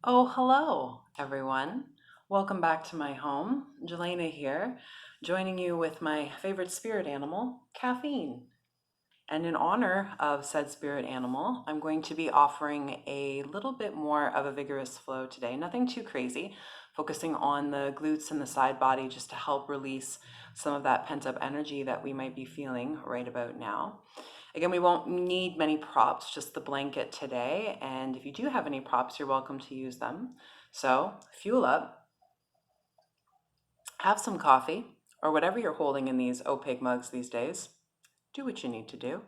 Oh, hello, everyone. Welcome back to my home. Jelayna here, joining you with my favorite spirit animal, caffeine. And in honor of said spirit animal, I'm going to be offering a little bit more of a vigorous flow today. Nothing too crazy, focusing on the glutes and the side body just to help release some of that pent up energy that we might be feeling right about now. Again, we won't need many props, just the blanket today. And if you do have any props, you're welcome to use them. So fuel up, have some coffee, or whatever you're holding in these opaque mugs these days. Do what you need to do.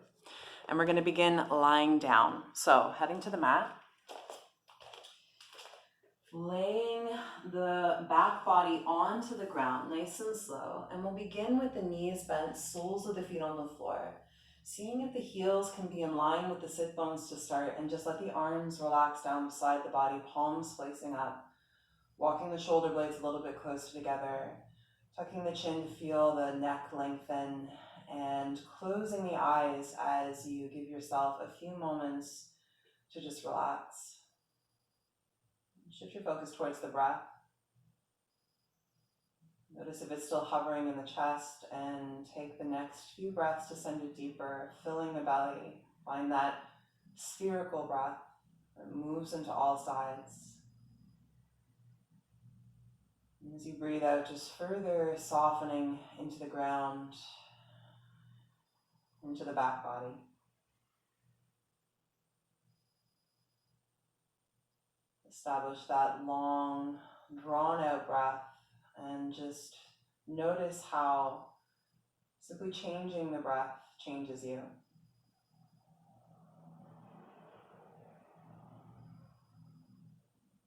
And we're going to begin lying down. So heading to the mat, laying the back body onto the ground, nice and slow. And we'll begin with the knees bent, soles of the feet on the floor. Seeing if the heels can be in line with the sit bones to start, and just let the arms relax down beside the body, palms placing up. Walking the shoulder blades a little bit closer together. Tucking the chin to feel the neck lengthen, and closing the eyes as you give yourself a few moments to just relax. Shift your focus towards the breath. Notice if it's still hovering in the chest, and take the next few breaths to send it deeper, filling the belly. Find that spherical breath that moves into all sides. And as you breathe out, just further softening into the ground, into the back body. Establish that long, drawn out breath, and just notice how simply changing the breath changes you.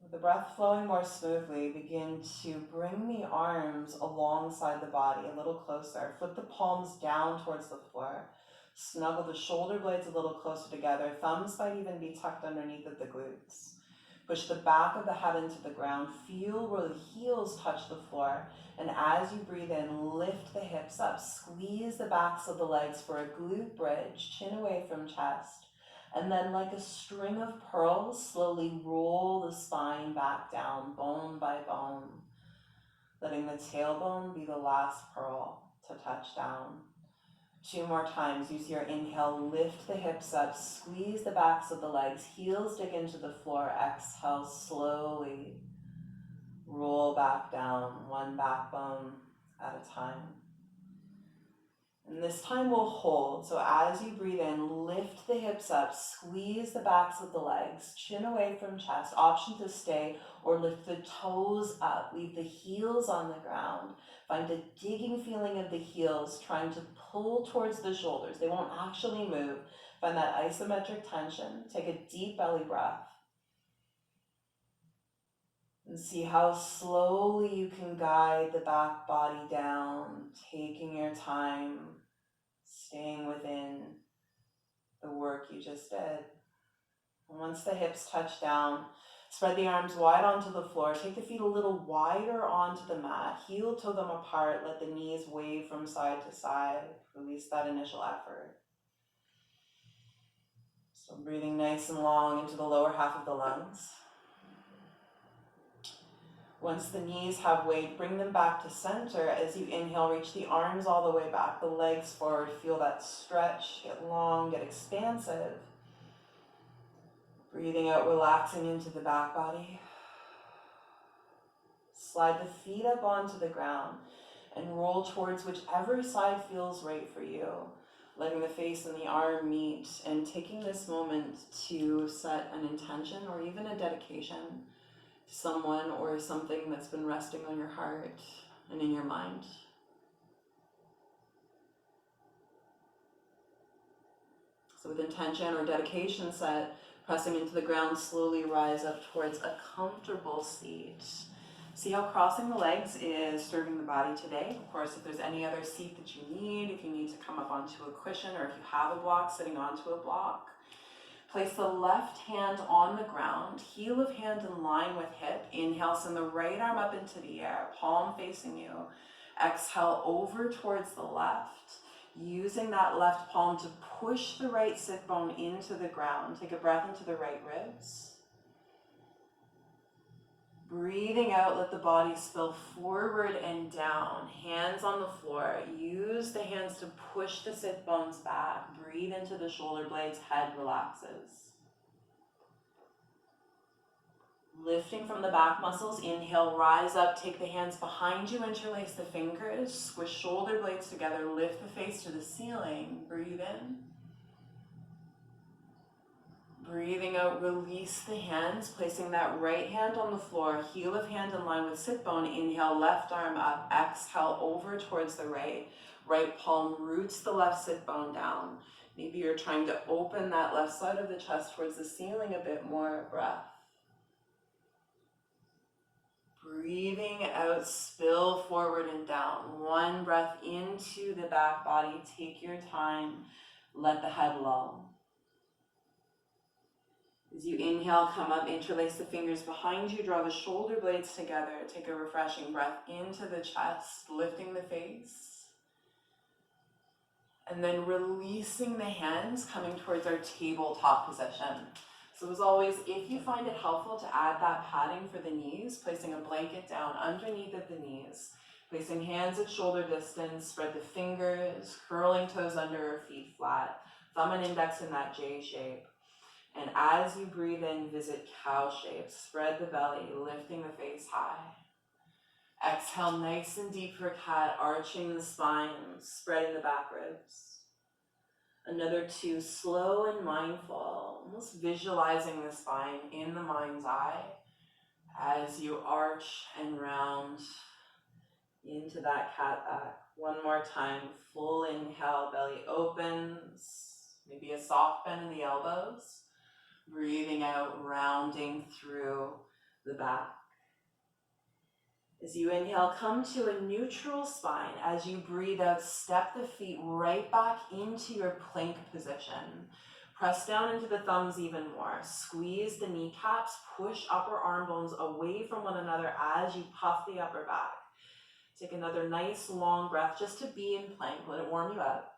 With the breath flowing more smoothly, begin to bring the arms alongside the body a little closer. Flip the palms down towards the floor. Snuggle the shoulder blades a little closer together. Thumbs might even be tucked underneath of the glutes. Push the back of the head into the ground. Feel where the heels touch the floor. And as you breathe in, lift the hips up. Squeeze the backs of the legs for a glute bridge, chin away from chest. And then, like a string of pearls, slowly roll the spine back down, bone by bone, letting the tailbone be the last pearl to touch down. 2 more times. Use your inhale, lift the hips up, squeeze the backs of the legs, heels dig into the floor. Exhale, slowly roll back down, one backbone at a time. And this time we'll hold. So as you breathe in, lift the hips up, squeeze the backs of the legs, chin away from chest. Option to stay or lift the toes up. Leave the heels on the ground. Find a digging feeling of the heels trying to pull towards the shoulders. They won't actually move. Find that isometric tension. Take a deep belly breath. And see how slowly you can guide the back body down, taking your time, staying within the work you just did. And once the hips touch down, spread the arms wide onto the floor. Take the feet a little wider onto the mat. Heel toe them apart. Let the knees wave from side to side. Release that initial effort. So breathing nice and long into the lower half of the lungs. Once the knees have weight, bring them back to center. As you inhale, reach the arms all the way back, the legs forward. Feel that stretch, get long, get expansive. Breathing out, relaxing into the back body. Slide the feet up onto the ground and roll towards whichever side feels right for you. Letting the face and the arm meet, and taking this moment to set an intention or even a dedication to someone or something that's been resting on your heart and in your mind. So with intention or dedication set, pressing into the ground, slowly rise up towards a comfortable seat. See how crossing the legs is serving the body today. Of course, if there's any other seat that you need, if you need to come up onto a cushion, or if you have a block, sitting onto a block. Place the left hand on the ground, heel of hand in line with hip. Inhale, send the right arm up into the air, palm facing you. Exhale, over towards the left. Using that left palm to push the right sit bone into the ground. Take a breath into the right ribs. breathing out, let the body spill forward and down. Hands on the floor. Use the hands to push the sit bones back. Breathe into the shoulder blades, head relaxes. Lifting from the back muscles, inhale, rise up, take the hands behind you, interlace the fingers, squish shoulder blades together, lift the face to the ceiling, breathe in. Breathing out, release the hands, placing that right hand on the floor, heel of hand in line with sit bone, inhale, left arm up, exhale, over towards the right. Right palm roots the left sit bone down. Maybe you're trying to open that left side of the chest towards the ceiling a bit more, breath. Breathing out, spill forward and down. One breath into the back body, take your time, let the head lull. As you inhale, come up, interlace the fingers behind you, draw the shoulder blades together, take a refreshing breath into the chest, lifting the face. And then releasing the hands, coming towards our tabletop position. So as always, if you find it helpful to add that padding for the knees, placing a blanket down underneath of the knees, placing hands at shoulder distance, spread the fingers, curling toes under or feet flat, thumb and index in that J shape. And as you breathe in, visit cow shape. Spread the belly, lifting the face high. Exhale nice and deep for cat, arching the spine, spreading the back ribs. Another 2, slow and mindful, almost visualizing the spine in the mind's eye as you arch and round into that cat back. One more time, full inhale, belly opens, maybe a soft bend in the elbows. Breathing out, rounding through the back. As you inhale, come to a neutral spine. As you breathe out, step the feet right back into your plank position. Press down into the thumbs even more. Squeeze the kneecaps, push upper arm bones away from one another as you puff the upper back. Take another nice long breath just to be in plank. Let it warm you up.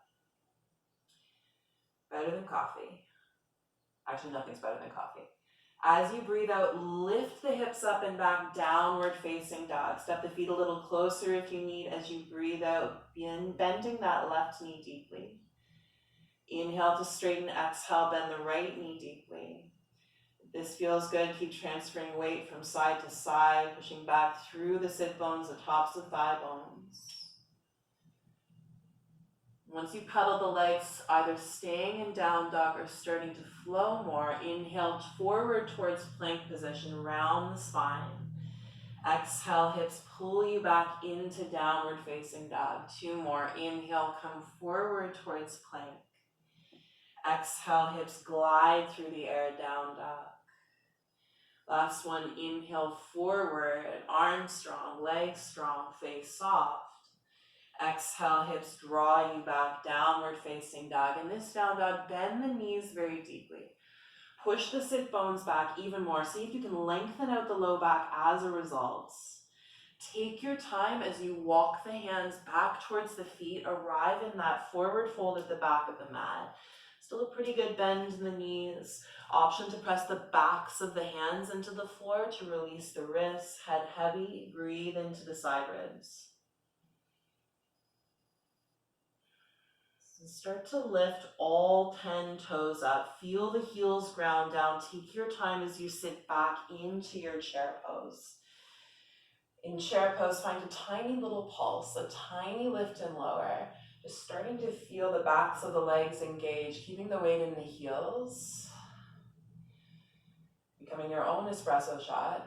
Better than coffee. Actually, nothing's better than coffee. As you breathe out, lift the hips up and back, downward facing dog. Step the feet a little closer if you need as you breathe out, bending that left knee deeply. Inhale to straighten, exhale, bend the right knee deeply. If this feels good, keep transferring weight from side to side, pushing back through the sit bones, the tops of thigh bones. Once you pedal the legs, either staying in down dog or starting to flow more, inhale forward towards plank position, round the spine. Exhale, hips pull you back into downward facing dog. 2 more. Inhale, come forward towards plank. Exhale, hips glide through the air, down dog. Last one, inhale forward, arms strong, legs strong, face soft. Exhale, hips draw you back, downward facing dog. In this down dog, bend the knees very deeply. Push the sit bones back even more. See if you can lengthen out the low back as a result. Take your time as you walk the hands back towards the feet. Arrive in that forward fold at the back of the mat. Still a pretty good bend in the knees. Option to press the backs of the hands into the floor to release the wrists. Head heavy. Breathe into the side ribs. Start to lift all 10 toes up. Feel the heels ground down. Take your time as you sit back into your chair pose. In chair pose, find a tiny little pulse, a tiny lift and lower. Just starting to feel the backs of the legs engage, keeping the weight in the heels. Becoming your own espresso shot.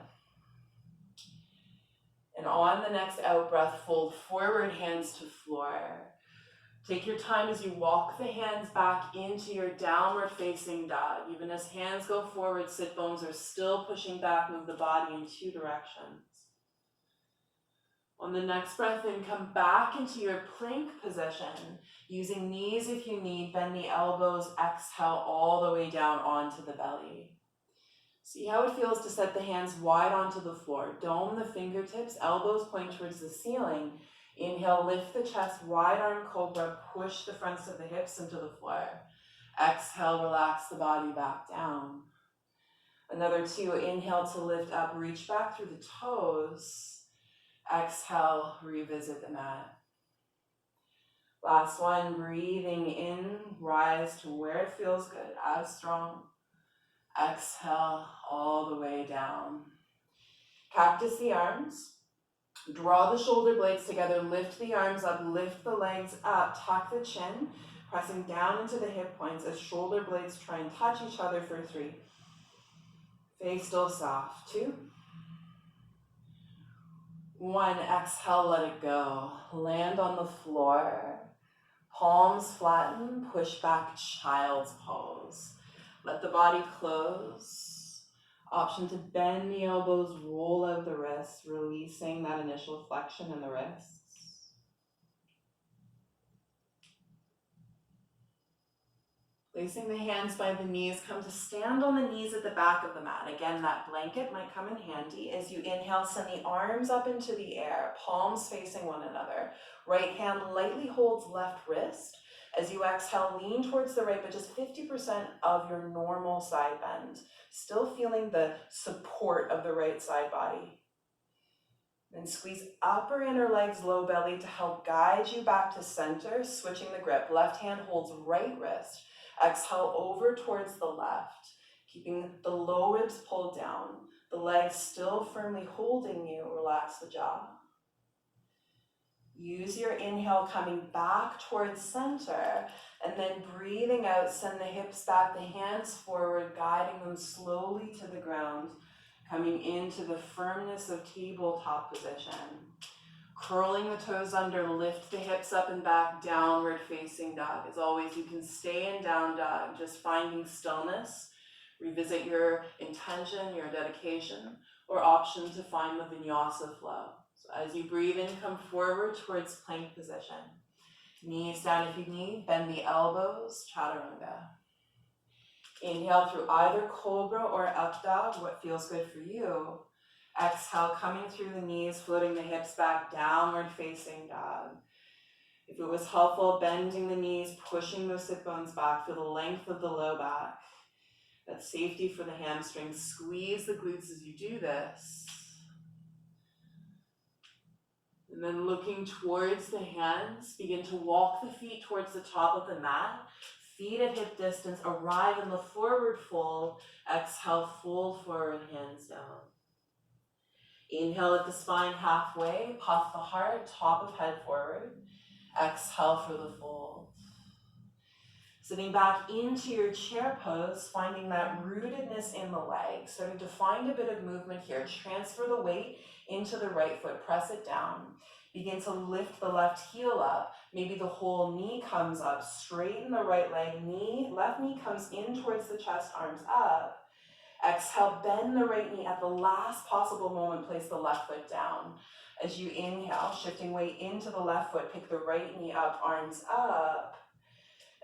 And on the next out breath, fold forward, hands to floor. Take your time as you walk the hands back into your downward facing dog. Even as hands go forward, sit bones are still pushing back, move the body in 2 directions. On the next breath in, come back into your plank position. Using knees if you need, bend the elbows, exhale all the way down onto the belly. See how it feels to set the hands wide onto the floor. Dome the fingertips, elbows point towards the ceiling. Inhale, lift the chest, wide arm cobra, push the fronts of the hips into the floor. Exhale, relax the body back down. Another 2, inhale to lift up, reach back through the toes. Exhale, revisit the mat. Last one, breathing in, rise to where it feels good, as strong. Exhale all the way down. Cactus the arms. Draw the shoulder blades together, lift the arms up, lift the legs up, tuck the chin, pressing down into the hip points as shoulder blades try and touch each other for 3. Face still soft. 2. 1, exhale, let it go. Land on the floor. Palms flatten, push back, child's pose. Let the body close. Option to bend the elbows, roll out the wrists, releasing that initial flexion in the wrists. Placing the hands by the knees, come to stand on the knees at the back of the mat. Again, that blanket might come in handy. As you inhale, send the arms up into the air, palms facing one another. Right hand lightly holds left wrist. As you exhale, lean towards the right, but just 50% of your normal side bend. Still feeling the support of the right side body. Then squeeze upper inner legs, low belly to help guide you back to center, switching the grip. Left hand holds right wrist. Exhale over towards the left, keeping the low ribs pulled down. The legs still firmly holding you. Relax the jaw. Use your inhale coming back towards center, and then breathing out, send the hips back, the hands forward, guiding them slowly to the ground, coming into the firmness of tabletop position. Curling the toes under, lift the hips up and back, downward facing dog. As always, you can stay in down dog, just finding stillness. Revisit your intention, your dedication, or option to find the Vinyasa flow. So as you breathe in, come forward towards plank position. Knees down if you need, bend the elbows, chaturanga. Inhale through either cobra or up dog, what feels good for you. Exhale, coming through the knees, floating the hips back, downward facing dog. If it was helpful, bending the knees, pushing those sit bones back, feel the length of the low back. That's safety for the hamstrings. Squeeze the glutes as you do this. And then looking towards the hands, begin to walk the feet towards the top of the mat. Feet at hip distance, arrive in the forward fold. Exhale, fold forward, hands down. Inhale at the spine halfway, puff the heart, top of head forward. Exhale for the fold. Sitting back into your chair pose, finding that rootedness in the legs. Starting to find a bit of movement here. Transfer the weight into the right foot, press it down. Begin to lift the left heel up. Maybe the whole knee comes up. Straighten the right leg, left knee comes in towards the chest, arms up. Exhale, bend the right knee at the last possible moment, place the left foot down. As you inhale, shifting weight into the left foot, pick the right knee up, arms up.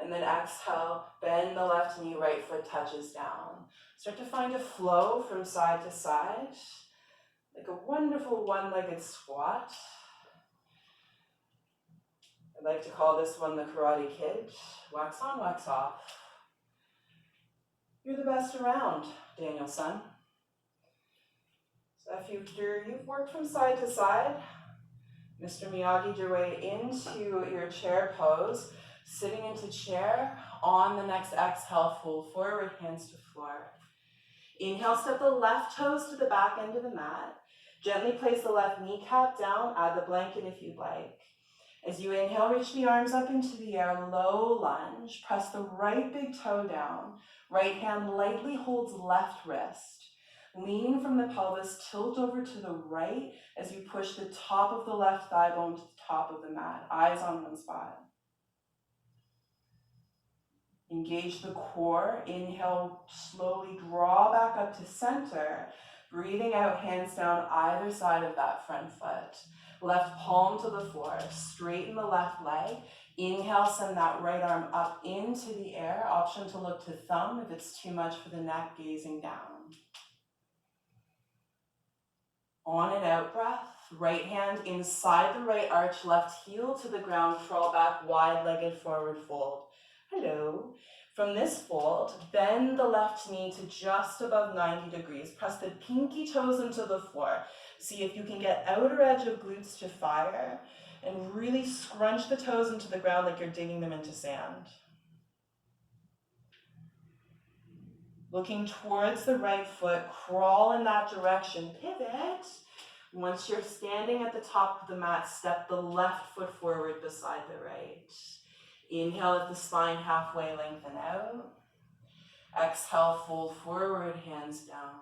And then exhale, bend the left knee, right foot touches down. Start to find a flow from side to side, like a wonderful one-legged squat. I like to call this one the Karate Kid. Wax on, wax off. You're the best around, Daniel-san. So after you've worked from side to side, Mr. Miyagi, your way into your chair pose, sitting into chair. On the next exhale, fold forward, hands to floor. Inhale, step the left toes to the back end of the mat. Gently place the left kneecap down, add the blanket if you'd like. As you inhale, reach the arms up into the air, low lunge. Press the right big toe down. Right hand lightly holds left wrist. Lean from the pelvis, tilt over to the right as you push the top of the left thigh bone to the top of the mat. Eyes on one spot. Engage the core. Inhale, slowly draw back up to center. Breathing out, hands down either side of that front foot. Left palm to the floor. Straighten the left leg. Inhale, send that right arm up into the air. Option to look to thumb if it's too much for the neck, gazing down. On and out breath. Right hand inside the right arch, left heel to the ground. Crawl back, wide-legged forward fold. Hello. From this fold, bend the left knee to just above 90 degrees. Press the pinky toes into the floor. See if you can get outer edge of glutes to fire and really scrunch the toes into the ground like you're digging them into sand. Looking towards the right foot, crawl in that direction, pivot. Once you're standing at the top of the mat, step the left foot forward beside the right. Inhale, let the spine halfway lengthen out. Exhale, fold forward, hands down.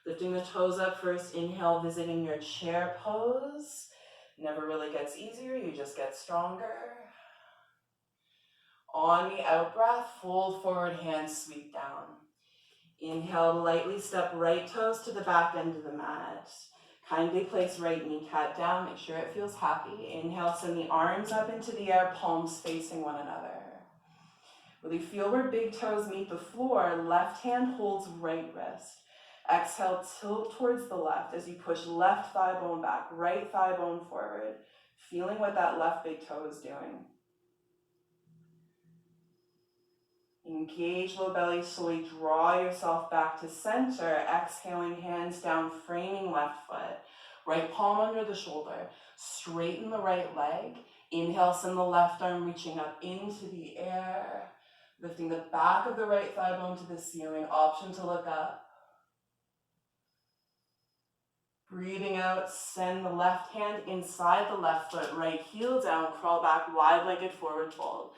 Lifting the toes up first, inhale, visiting your chair pose. Never really gets easier, you just get stronger. On the out breath, fold forward, hands sweep down. Inhale, lightly step right toes to the back end of the mat. Kindly place right kneecap down, make sure it feels happy. Inhale, send the arms up into the air, palms facing one another. Really feel where big toes meet the floor, left hand holds right wrist. Exhale, tilt towards the left as you push left thigh bone back, right thigh bone forward, feeling what that left big toe is doing. Engage low belly, slowly draw yourself back to center, exhaling hands down, framing left foot. Right palm under the shoulder, straighten the right leg. Inhale, send the left arm reaching up into the air, lifting the back of the right thigh bone to the ceiling, option to look up. Breathing out, send the left hand inside the left foot, right heel down, crawl back, wide-legged forward fold.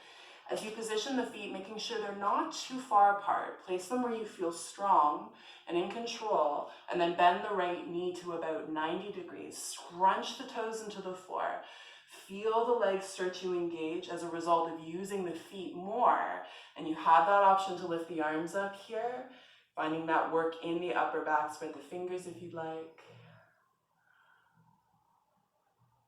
As you position the feet, making sure they're not too far apart, place them where you feel strong and in control, and then bend the right knee to about 90 degrees. Scrunch the toes into the floor. Feel the legs start to engage as a result of using the feet more, and you have that option to lift the arms up here, finding that work in the upper back. Spread the fingers if you'd like.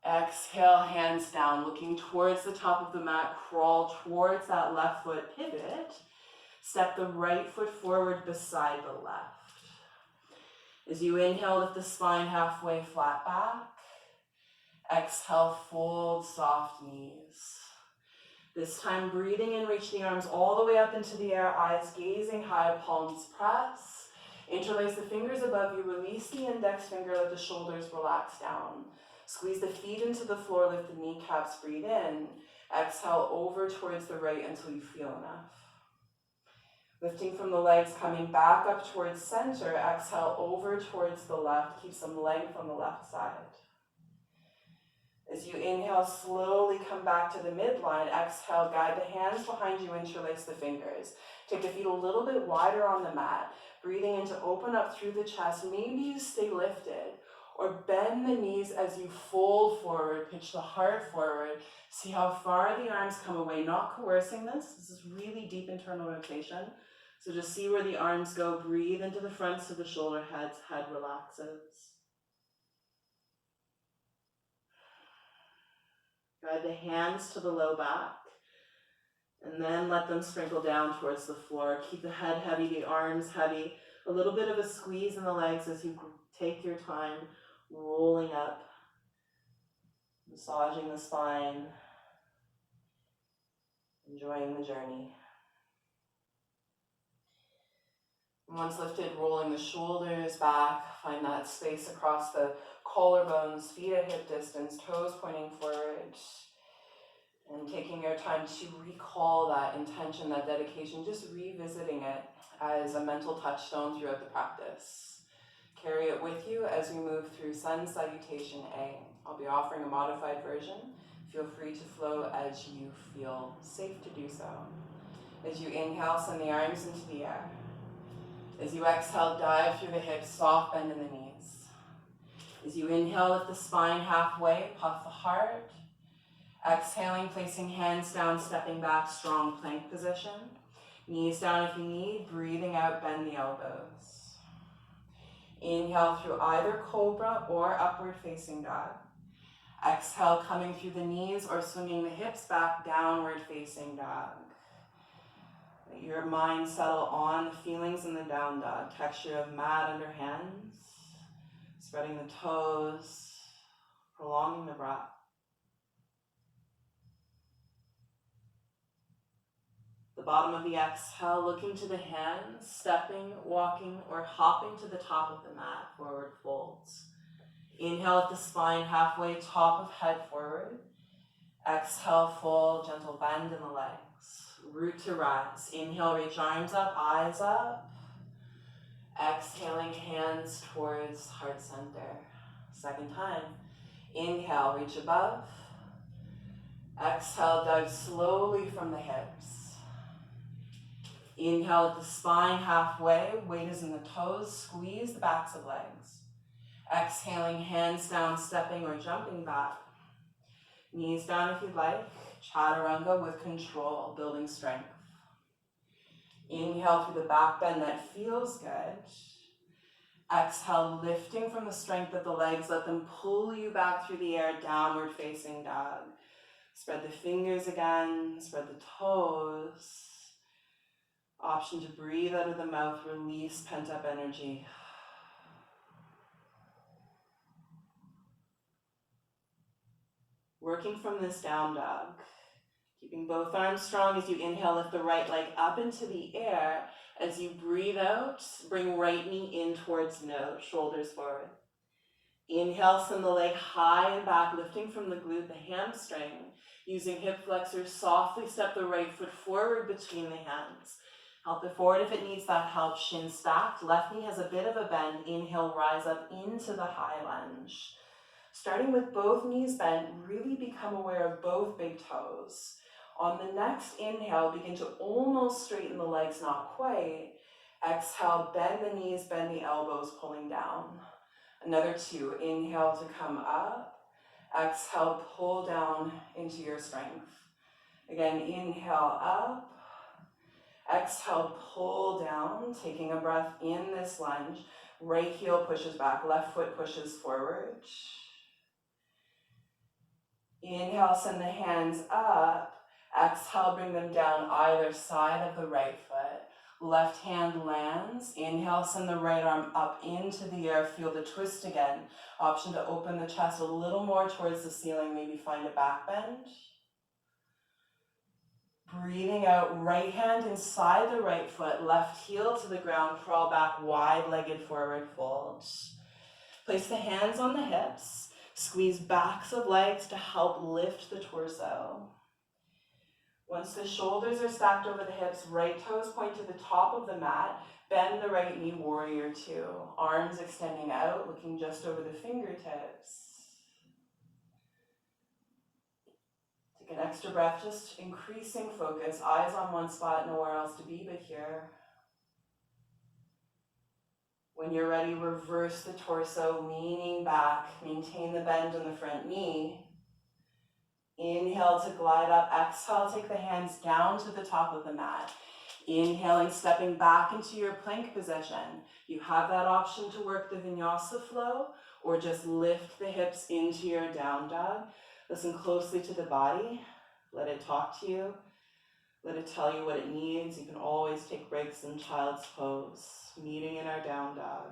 Exhale, hands down, looking towards the top of the mat, crawl towards that left foot, pivot. Step the right foot forward beside the left. As you inhale, lift the spine halfway flat back. Exhale, fold soft knees. This time, breathing in, reach the arms all the way up into the air, eyes gazing high, palms press. Interlace the fingers above you, release the index finger, let the shoulders relax down. Squeeze the feet into the floor, lift the kneecaps, breathe in. Exhale over towards the right until you feel enough. Lifting from the legs, coming back up towards center. Exhale over towards the left. Keep some length on the left side. As you inhale, slowly come back to the midline. Exhale, guide the hands behind you, interlace the fingers. Take the feet a little bit wider on the mat. Breathing in to open up through the chest. Maybe you stay lifted. Or bend the knees as you fold forward, pitch the heart forward. See how far the arms come away, not coercing this. This is really deep internal rotation. So just see where the arms go. Breathe into the fronts of the shoulder heads, head relaxes. Guide the hands to the low back. And then let them sprinkle down towards the floor. Keep the head heavy, the arms heavy. A little bit of a squeeze in the legs as you take your time. Rolling up, massaging the spine, enjoying the journey. Once lifted, rolling the shoulders back, find that space across the collarbones, feet at hip distance, toes pointing forward, and taking your time to recall that intention, that dedication, just revisiting it as a mental touchstone throughout the practice. Carry it with you as we move through Sun Salutation A. I'll be offering a modified version. Feel free to flow as you feel safe to do so. As you inhale, send the arms into the air. As you exhale, dive through the hips, soft bend in the knees. As you inhale, lift the spine halfway, puff the heart. Exhaling, placing hands down, stepping back, strong plank position. Knees down if you need, breathing out, bend the elbows. Inhale through either cobra or upward facing dog. Exhale, coming through the knees or swinging the hips back, downward facing dog. Let your mind settle on the feelings in the down dog. Texture of mat under hands. Spreading the toes, prolonging the breath. The bottom of the exhale, looking to the hands, stepping, walking, or hopping to the top of the mat, forward folds. Inhale at the spine, halfway, top of head forward. Exhale, full, gentle bend in the legs. Root to rise. Inhale, reach arms up, eyes up. Exhaling, hands towards heart center. Second time. Inhale, reach above. Exhale, dive slowly from the hips. Inhale at the spine, halfway. Weight is in the toes. Squeeze the backs of legs. Exhaling, hands down, stepping or jumping back. Knees down if you'd like. Chaturanga with control, building strength. Inhale through the back bend that feels good. Exhale, lifting from the strength of the legs. Let them pull you back through the air, downward facing dog. Spread the fingers again, spread the toes. Option to breathe out of the mouth, release pent-up energy. Working from this down dog. Keeping both arms strong as you inhale, lift the right leg up into the air. As you breathe out, bring right knee in towards nose, shoulders forward. Inhale, send the leg high and back, lifting from the glute, the hamstring. Using hip flexors, softly step the right foot forward between the hands. Help it forward if it needs that help, shin stacked. Left knee has a bit of a bend. Inhale, rise up into the high lunge. Starting with both knees bent, really become aware of both big toes. On the next inhale, begin to almost straighten the legs, not quite. Exhale, bend the knees, bend the elbows, pulling down. Another two, inhale to come up. Exhale, pull down into your strength. Again, inhale up. Exhale, pull down, taking a breath in this lunge. Right heel pushes back, left foot pushes forward. Inhale, send the hands up. Exhale, bring them down either side of the right foot. Left hand lands. Inhale, send the right arm up into the air. Feel the twist again. Option to open the chest a little more towards the ceiling. Maybe find a back bend. Breathing out, right hand inside the right foot. Left heel to the ground. Crawl back, wide-legged forward fold. Place the hands on the hips. Squeeze backs of legs to help lift the torso. Once the shoulders are stacked over the hips, right toes point to the top of the mat. Bend the right knee, warrior two. Arms extending out, looking just over the fingertips. Take an extra breath, just increasing focus. Eyes on one spot, nowhere else to be but here. When you're ready, reverse the torso, leaning back. Maintain the bend in the front knee. Inhale to glide up. Exhale, take the hands down to the top of the mat. Inhaling, stepping back into your plank position. You have that option to work the Vinyasa flow or just lift the hips into your down dog. Listen closely to the body. Let it talk to you. Let it tell you what it needs. You can always take breaks in child's pose. Meeting in our down dog.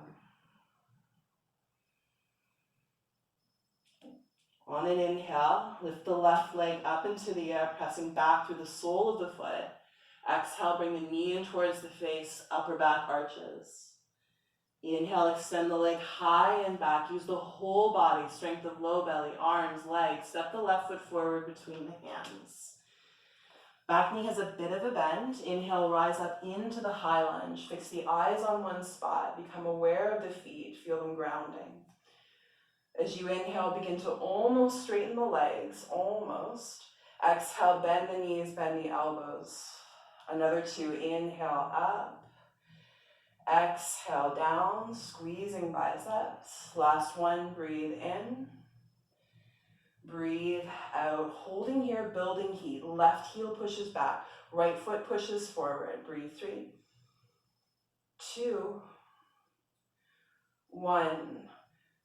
On an inhale, lift the left leg up into the air, pressing back through the sole of the foot. Exhale, bring the knee in towards the face, upper back arches. Inhale, extend the leg high and back. Use the whole body, strength of low belly, arms, legs. Step the left foot forward between the hands. Back knee has a bit of a bend. Inhale, rise up into the high lunge. Fix the eyes on one spot. Become aware of the feet. Feel them grounding. As you inhale, begin to almost straighten the legs, almost. Exhale, bend the knees, bend the elbows. Another two, inhale up. Exhale down, squeezing biceps. Last one, breathe in. Breathe out, holding here, building heat. Left heel pushes back, right foot pushes forward. Breathe, 3, 2, 1.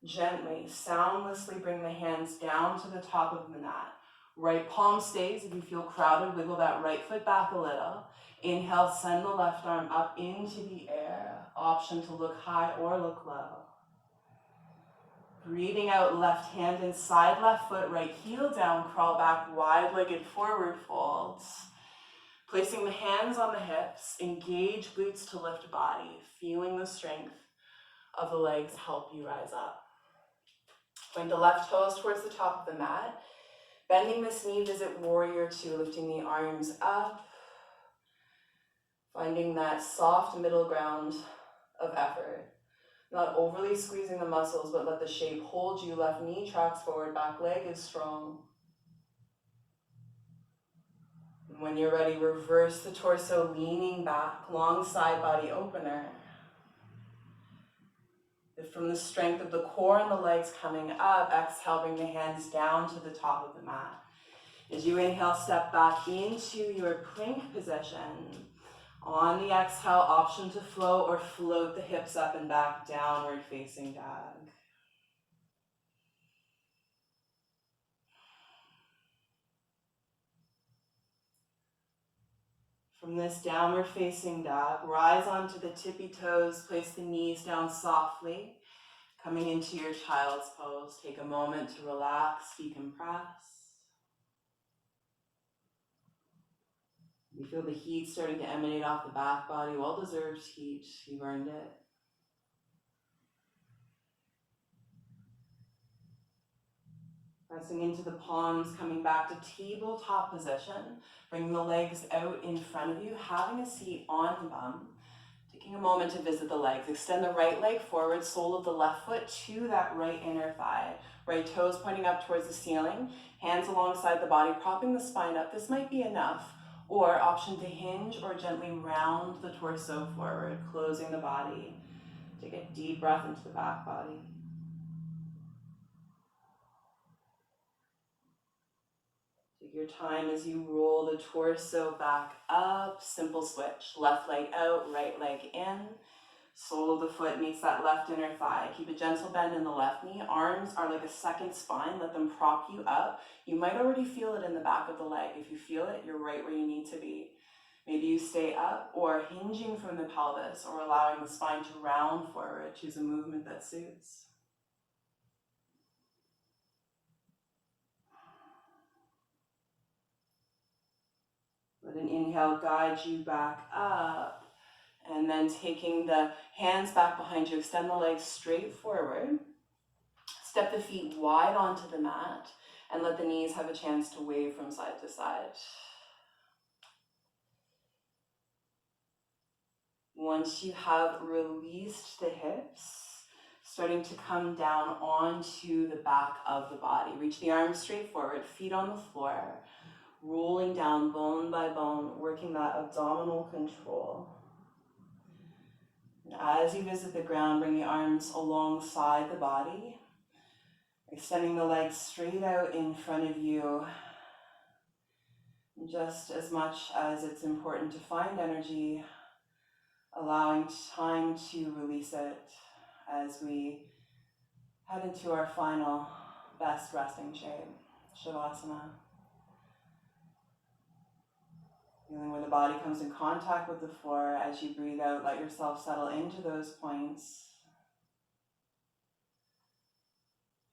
Gently, soundlessly bring the hands down to the top of the mat. Right palm stays. If you feel crowded, wiggle that right foot back a little. Inhale, send the left arm up into the air. Option to look high or look low. Breathing out, left hand inside left foot, right heel down, crawl back, wide-legged forward folds. Placing the hands on the hips, engage glutes to lift body, feeling the strength of the legs help you rise up. Point the left toes towards the top of the mat. Bending this knee, visit warrior two, lifting the arms up. Finding that soft middle ground of effort. Not overly squeezing the muscles, but let the shape hold you. Left knee tracks forward, back leg is strong. And when you're ready, reverse the torso, leaning back, long side body opener. From the strength of the core and the legs coming up, exhale, bring the hands down to the top of the mat. As you inhale, step back into your plank position. On the exhale, option to flow or float the hips up and back, downward facing dog. From this downward facing dog, rise onto the tippy toes, place the knees down softly. Coming into your child's pose, take a moment to relax, decompress. You feel the heat starting to emanate off the back body, well-deserved heat, you've earned it. Pressing into the palms, coming back to tabletop position, bringing the legs out in front of you, having a seat on the bum. Taking a moment to visit the legs. Extend the right leg forward, sole of the left foot to that right inner thigh. Right toes pointing up towards the ceiling, hands alongside the body, propping the spine up. This might be enough, or option to hinge or gently round the torso forward, closing the body. Take a deep breath into the back body. Take your time as you roll the torso back up. Simple switch. Left leg out, right leg in. Sole of the foot meets that left inner thigh. Keep a gentle bend in the left knee. Arms are like a second spine. Let them prop you up. You might already feel it in the back of the leg. If you feel it, you're right where you need to be. Maybe you stay up or hinging from the pelvis or allowing the spine to round forward. Choose a movement that suits. Let an inhale guide you back up. And then taking the hands back behind you, extend the legs straight forward. Step the feet wide onto the mat and let the knees have a chance to wave from side to side. Once you have released the hips, starting to come down onto the back of the body. Reach the arms straight forward, feet on the floor, rolling down bone by bone, working that abdominal control. As you visit the ground, bring the arms alongside the body, extending the legs straight out in front of you. Just as much as it's important to find energy, allowing time to release it as we head into our final best resting shape, Shavasana. Feeling where the body comes in contact with the floor. As you breathe out, let yourself settle into those points.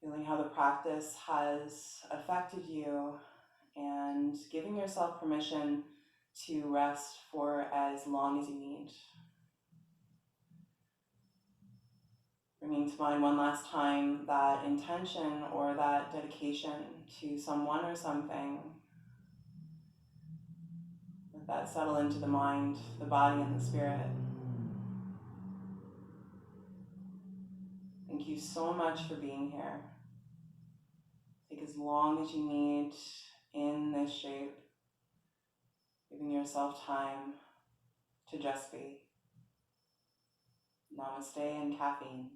Feeling how the practice has affected you and giving yourself permission to rest for as long as you need. Bringing to mind one last time that intention or that dedication to someone or something. Let that settle into the mind, the body, and the spirit. Thank you so much for being here. Take as long as you need in this shape, giving yourself time to just be. Namaste and caffeine.